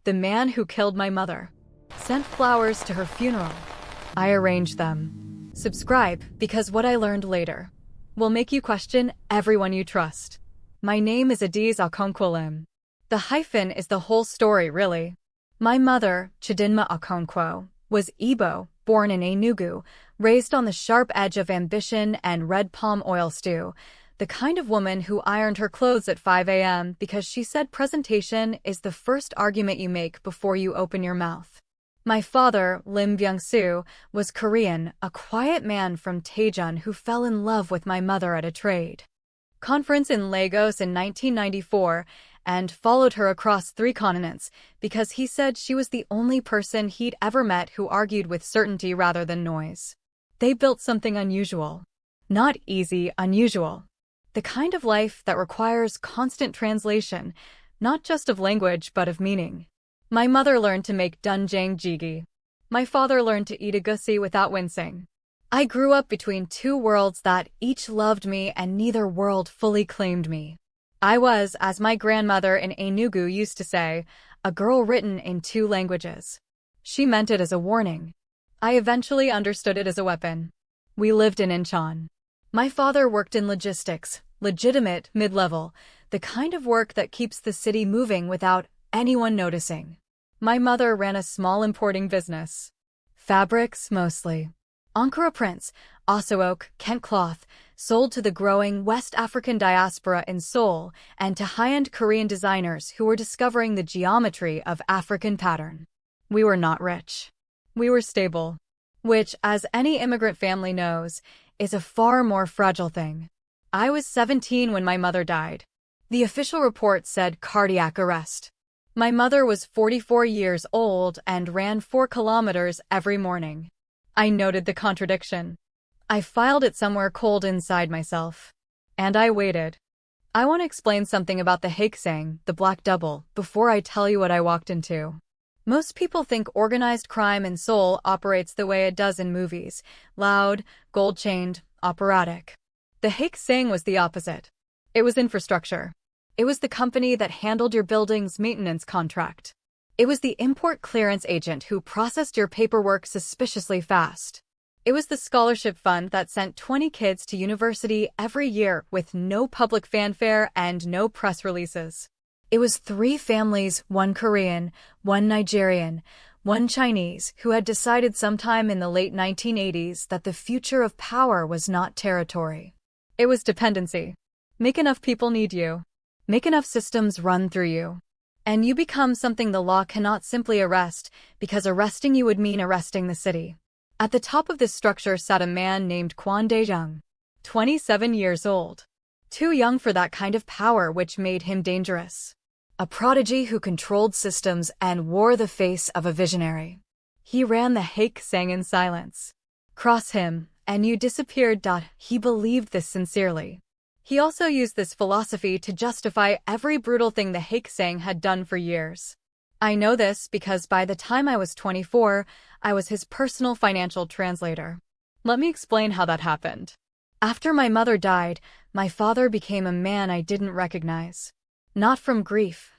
the man who killed my mother, sent flowers to her funeral. I arranged them. Subscribe, because what I learned later will make you question everyone you trust. My name is Adaeze Okonkwo-Lim. The hyphen is the whole story, really. My mother, Chidinma Okonkwo, was Igbo, born in Enugu, raised on the sharp edge of ambition and red palm oil stew, the kind of woman who ironed her clothes at 5 a.m. because she said presentation is the first argument you make before you open your mouth. My father, Lim Byung-soo, was Korean, a quiet man from Daejeon who fell in love with my mother at a trade conference in Lagos in 1994 and followed her across 3 continents because he said she was the only person he'd ever met who argued with certainty rather than noise. They built something unusual. Not easy, unusual. The kind of life that requires constant translation, not just of language but of meaning. My mother learned to make doenjang jjigae. My father learned to eat egusi without wincing. I grew up between 2 worlds that each loved me and neither world fully claimed me. I was, as my grandmother in Enugu used to say, a girl written in 2 languages. She meant it as a warning. I eventually understood it as a weapon. We lived in Incheon. My father worked in logistics, legitimate, mid-level, the kind of work that keeps the city moving without anyone noticing. My mother ran a small importing business. Fabrics, mostly. Ankara prints, Asook, Kent cloth, sold to the growing West African diaspora in Seoul and to high-end Korean designers who were discovering the geometry of African pattern. We were not rich. We were stable, which, as any immigrant family knows, is a far more fragile thing. I was 17 when my mother died. The official report said cardiac arrest. My mother was 44 years old and ran 4 kilometers every morning. I noted the contradiction. I filed it somewhere cold inside myself. And I waited. I want to explain something about the Haek Ssang, the black double, before I tell you what I walked into. Most people think organized crime in Seoul operates the way it does in movies, loud, gold-chained, operatic. The Haek Ssang was the opposite. It was infrastructure. It was the company that handled your building's maintenance contract. It was the import clearance agent who processed your paperwork suspiciously fast. It was the scholarship fund that sent 20 kids to university every year with no public fanfare and no press releases. It was 3 families, 1 Korean, 1 Nigerian, 1 Chinese, who had decided sometime in the late 1980s that the future of power was not territory. It was dependency. Make enough people need you. Make enough systems run through you. And you become something the law cannot simply arrest, because arresting you would mean arresting the city. At the top of this structure sat a man named Kwon Dae-jung, 27 years old. Too young for that kind of power, which made him dangerous. A prodigy who controlled systems and wore the face of a visionary. He ran the Haek Ssang in silence. Cross him, and you disappeared. He believed this sincerely. He also used this philosophy to justify every brutal thing the Haek Ssang had done for years. I know this because by the time I was 24, I was his personal financial translator. Let me explain how that happened. After my mother died, my father became a man I didn't recognize. Not from grief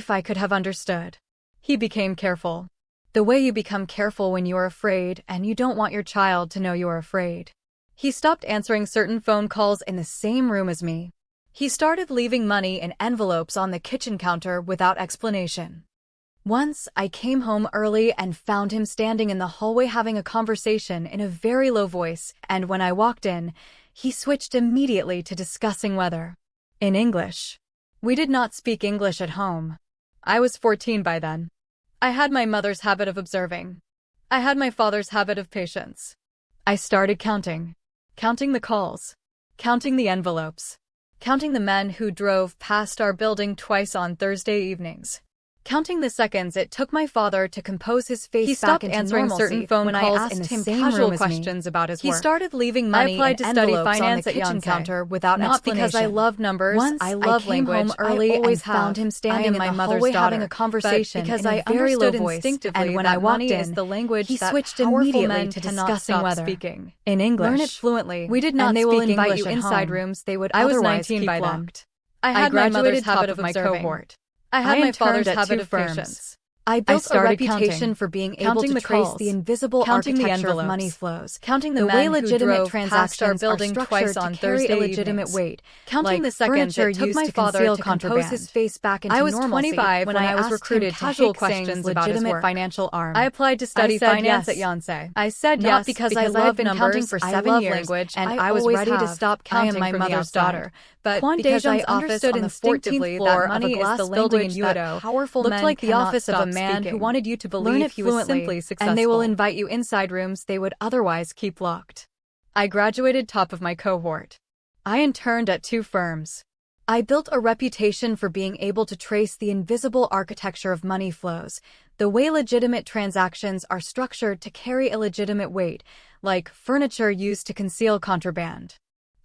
I could have understood. He became careful. The way you become careful when you are afraid and you don't want your child to know you are afraid. He stopped answering certain phone calls in the same room as me. He started leaving money in envelopes on the kitchen counter without explanation. Once, I came home early and found him standing in the hallway having a conversation in a very low voice, and when I walked in, he switched immediately to discussing weather. In English. We did not speak English at home. I was 14 by then. I had my mother's habit of observing. I had my father's habit of patience. I started counting. Counting the calls. Counting the envelopes. Counting the men who drove past our building twice on Thursday evenings. Counting the seconds it took my father to compose his face back into normalcy. He stopped answering certain phone calls and asked him casual questions about his work. He started leaving money in envelopes on the kitchen counter without explanation. Not because I loved numbers. Once I loved language. I always found him standing in my mother's hallway having a conversation because I understood instinctively and when I walked in, he switched immediately to discussing weather. Speaking in English. Learn it fluently. We did not speak English at home. They will invite you inside rooms they would otherwise keep locked. I had my mother's habit of my cohort. I had my father's habit of patience. I built a started reputation counting. for being able Counting to the trace calls. the invisible Counting the architecture of envelopes. money flows, Counting the the way men who legitimate drove past our transactions building are twice structured on to carry Thursday illegitimate evenings. weight, Counting like the seconds furniture it took used my to father conceal to compose contraband. his face back into I was normalcy 25 when I was asked recruited him to casual Haek questions Ssang's about his legitimate work. financial arm. I applied to study I said finance yes. at Yonsei. I said Not yes because I I love love numbers. counting for I 7 love years, language, and and I was always ready to have. stop I am counting my from the mother's outside. daughter, but Kwon because I Dae-jung's office understood on the 14th instinctively floor that of a money is glass the building language in that Udo powerful looked men like the cannot office of a stop man who speaking. wanted you to Learn believe it he was fluently, simply successful. and they will invite you inside rooms they would otherwise keep locked. I graduated top of my cohort. I interned at 2 firms. I built a reputation for being able to trace the invisible architecture of money flows, the way legitimate transactions are structured to carry illegitimate weight, like furniture used to conceal contraband.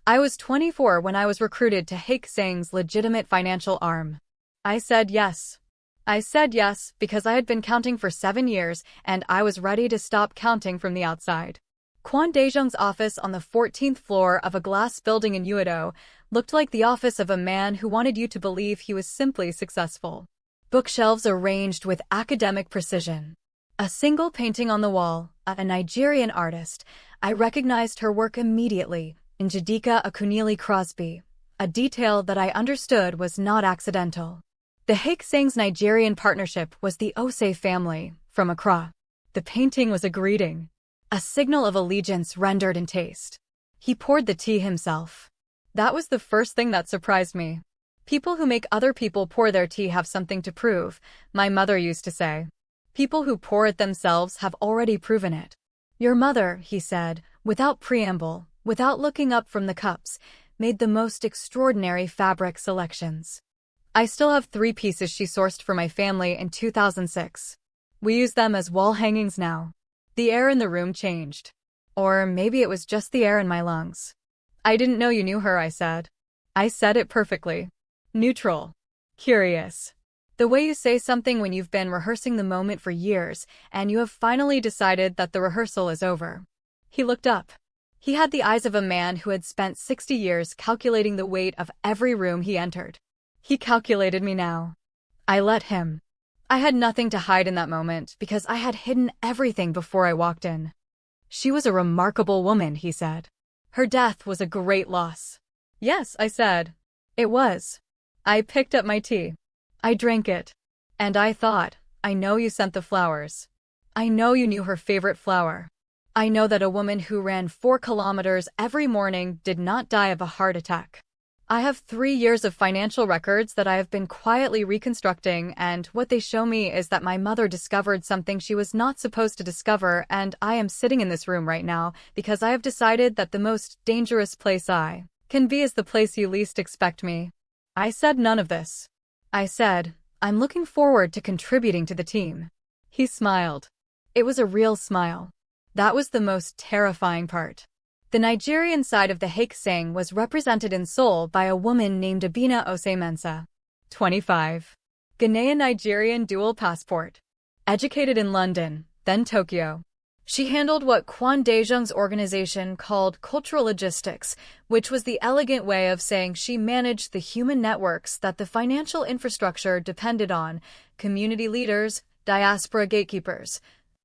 I was 24 when I was recruited to Haek Ssang's legitimate financial arm. I said yes. I said yes because I had been counting for 7 years and I was ready to stop counting from the outside. Kwon Dae-jung's office on the 14th floor of a glass building in Udo looked like the office of a man who wanted you to believe he was simply successful. Bookshelves arranged with academic precision. A single painting on the wall, a Nigerian artist. I recognized her work immediately, Njideka Okonkwo-Lim, a detail that I understood was not accidental. The Haek Ssang's Nigerian partnership was the Ose family, from Accra. The painting was a greeting, a signal of allegiance rendered in taste. He poured the tea himself. That was the first thing that surprised me. People who make other people pour their tea have something to prove, my mother used to say. People who pour it themselves have already proven it. Your mother, he said, without preamble, without looking up from the cups, made the most extraordinary fabric selections. I still have 3 pieces she sourced for my family in 2006. We use them as wall hangings now. The air in the room changed. Or maybe it was just the air in my lungs. I didn't know you knew her, I said. I said it perfectly. Neutral. Curious. The way you say something when you've been rehearsing the moment for years, and you have finally decided that the rehearsal is over. He looked up. He had the eyes of a man who had spent 60 years calculating the weight of every room he entered. He calculated me now. I let him. I had nothing to hide in that moment because I had hidden everything before I walked in. She was a remarkable woman, he said. Her death was a great loss. Yes, I said. It was. I picked up my tea. I drank it. And I thought, I know you sent the flowers. I know you knew her favorite flower. I know that a woman who ran 4 kilometers every morning did not die of a heart attack. I have 3 years of financial records that I have been quietly reconstructing, and what they show me is that my mother discovered something she was not supposed to discover, and I am sitting in this room right now because I have decided that the most dangerous place I can be is the place you least expect me. I said none of this. I said, I'm looking forward to contributing to the team. He smiled. It was a real smile. That was the most terrifying part. The Nigerian side of the Haek Ssang was represented in Seoul by a woman named Abina Ose-Mensah, 25. Ghanaian-Nigerian dual passport. Educated in London, then Tokyo. She handled what Kwon Dae-jung's organization called cultural logistics, which was the elegant way of saying she managed the human networks that the financial infrastructure depended on, community leaders, diaspora gatekeepers,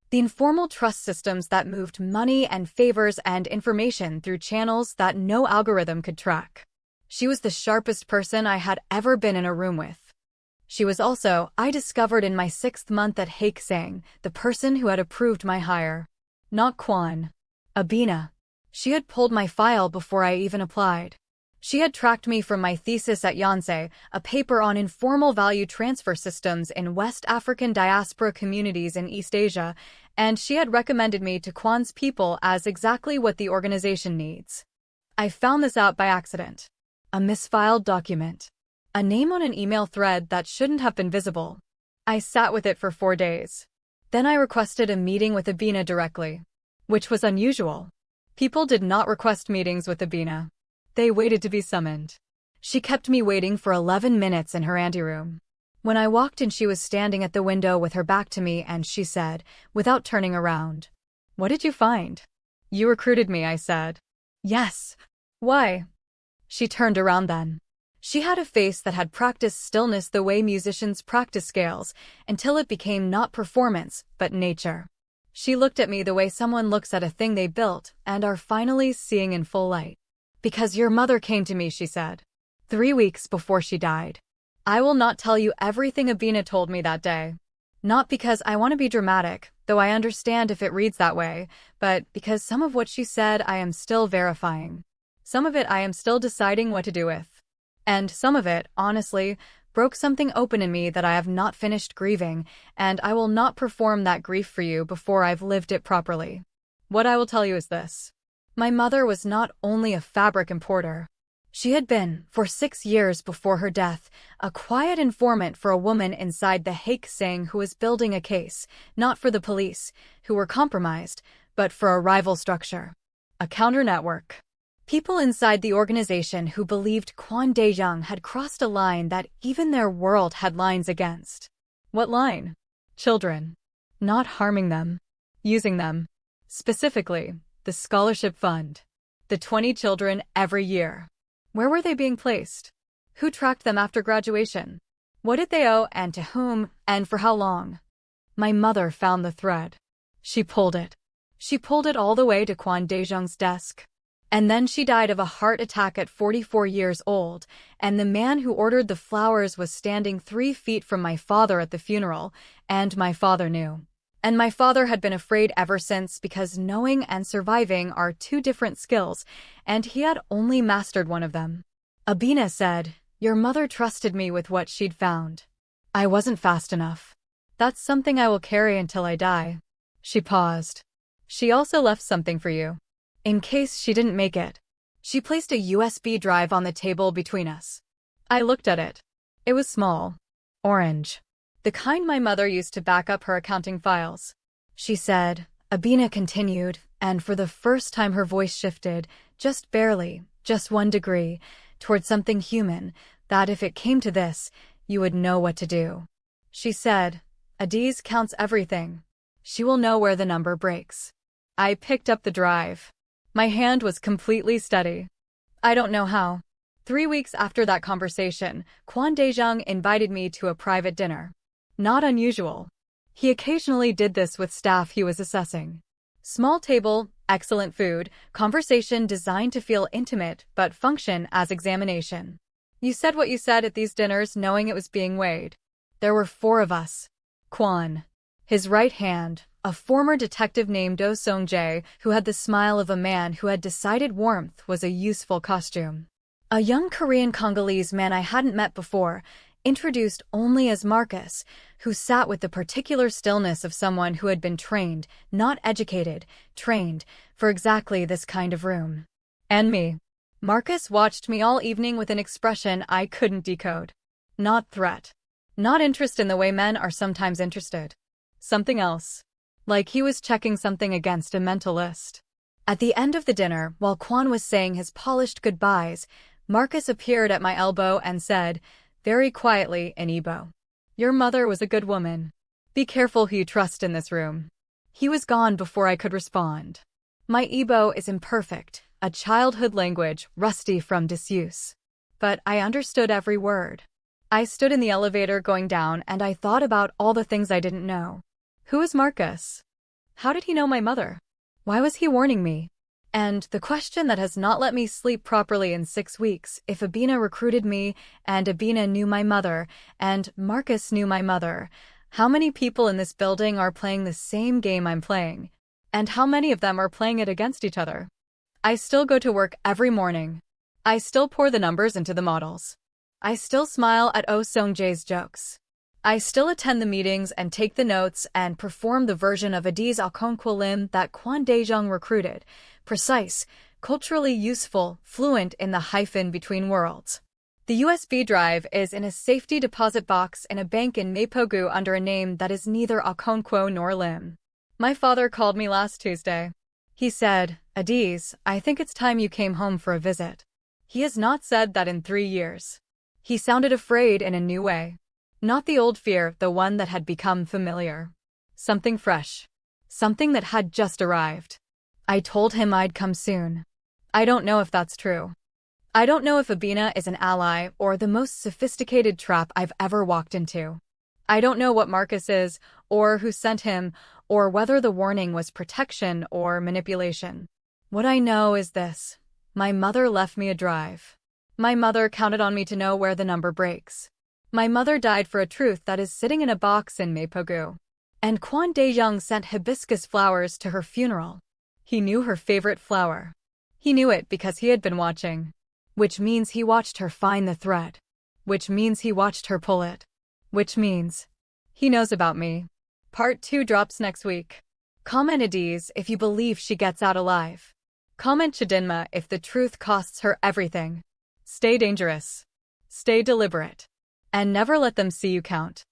the informal trust systems that moved money and favors and information through channels that no algorithm could track. She was the sharpest person I had ever been in a room with. She was also, I discovered in my 6th month at Haek Ssang, the person who had approved my hire. Not Kwon. Abina. She had pulled my file before I even applied. She had tracked me from my thesis at Yonsei, a paper on informal value transfer systems in West African diaspora communities in East Asia, and she had recommended me to Kwon's people as exactly what the organization needs. I found this out by accident. A misfiled document. A name on an email thread that shouldn't have been visible. I sat with it for 4 days. Then I requested a meeting with Abina directly, which was unusual. People did not request meetings with Abina. They waited to be summoned. She kept me waiting for 11 minutes in her anteroom. When I walked in, she was standing at the window with her back to me, and she said, without turning around, "What did you find?" "You recruited me," I said. "Yes." "Why?" She turned around then. She had a face that had practiced stillness the way musicians practice scales, until it became not performance, but nature. She looked at me the way someone looks at a thing they built and are finally seeing in full light. "Because your mother came to me," she said. 3 weeks before she died. I will not tell you everything Abina told me that day. Not because I want to be dramatic, though I understand if it reads that way, but because some of what she said I am still verifying. Some of it I am still deciding what to do with. And some of it, honestly, broke something open in me that I have not finished grieving, and I will not perform that grief for you before I've lived it properly. What I will tell you is this. My mother was not only a fabric importer. She had been, for 6 years before her death, a quiet informant for a woman inside the Haek Ssang who was building a case, not for the police, who were compromised, but for a rival structure. A counter-network. People inside the organization who believed Kwon Dae-jung had crossed a line that even their world had lines against. What line? Children. Not harming them. Using them. Specifically, the scholarship fund. The 20 children every year. Where were they being placed? Who tracked them after graduation? What did they owe and to whom and for how long? My mother found the thread. She pulled it. She pulled it all the way to Kwon Dae-jung's desk. And then she died of a heart attack at 44 years old, and the man who ordered the flowers was standing 3 feet from my father at the funeral, and my father knew. And my father had been afraid ever since because knowing and surviving are 2 different skills, and he had only mastered one of them. Abina said, "Your mother trusted me with what she'd found. I wasn't fast enough. That's something I will carry until I die." She paused. "She also left something for you. In case she didn't make it." She placed a USB drive on the table between us. I looked at it. It was small. Orange. The kind my mother used to back up her accounting files. She said, Abina continued, and for the first time her voice shifted, just barely, just 1 degree, toward something human, that if it came to this, you would know what to do. She said, Adaeze counts everything. She will know where the number breaks. I picked up the drive. My hand was completely steady. I don't know how. 3 weeks after that conversation, Kwon Dae-jung invited me to a private dinner. Not unusual. He occasionally did this with staff he was assessing. Small table, excellent food, conversation designed to feel intimate but function as examination. You said what you said at these dinners knowing it was being weighed. There were 4 of us. Kwon. His right hand, a former detective named Oh Sung-jae, who had the smile of a man who had decided warmth was a useful costume. A young Korean Congolese man I hadn't met before, introduced only as Marcus, who sat with the particular stillness of someone who had been trained, not educated, trained, for exactly this kind of room. And me. Marcus watched me all evening with an expression I couldn't decode. Not threat. Not interest in the way men are sometimes interested. Something else. Like he was checking something against a mental list. At the end of the dinner, while Kwon was saying his polished goodbyes, Marcus appeared at my elbow and said, very quietly in Igbo, "Your mother was a good woman. Be careful who you trust in this room." He was gone before I could respond. My Igbo is imperfect, a childhood language rusty from disuse. But I understood every word. I stood in the elevator going down and I thought about all the things I didn't know. Who is Marcus? How did he know my mother? Why was he warning me? And the question that has not let me sleep properly in 6 weeks, if Abina recruited me, and Abina knew my mother, and Marcus knew my mother, how many people in this building are playing the same game I'm playing? And how many of them are playing it against each other? I still go to work every morning. I still pour the numbers into the models. I still smile at Oh Sung-jae's jokes. I still attend the meetings and take the notes and perform the version of Adaeze Okonkwo-Lim that Kwon Dae-jung recruited, precise, culturally useful, fluent in the hyphen between worlds. The USB drive is in a safety deposit box in a bank in Mapogu under a name that is neither Okonkwo nor Lim. My father called me last Tuesday. He said, Adaeze, I think it's time you came home for a visit. He has not said that in 3 years. He sounded afraid in a new way. Not the old fear, the one that had become familiar. Something fresh. Something that had just arrived. I told him I'd come soon. I don't know if that's true. I don't know if Abina is an ally or the most sophisticated trap I've ever walked into. I don't know what Marcus is, or who sent him, or whether the warning was protection or manipulation. What I know is this. My mother left me a drive. My mother counted on me to know where the number breaks. My mother died for a truth that is sitting in a box in Mapogu. And Kwon Dae-jung sent hibiscus flowers to her funeral. He knew her favorite flower. He knew it because he had been watching. Which means he watched her find the thread. Which means he watched her pull it. Which means he knows about me. Part 2 drops next week. Comment Adaeze if you believe she gets out alive. Comment Chidinma if the truth costs her everything. Stay dangerous. Stay deliberate. And never let them see you count.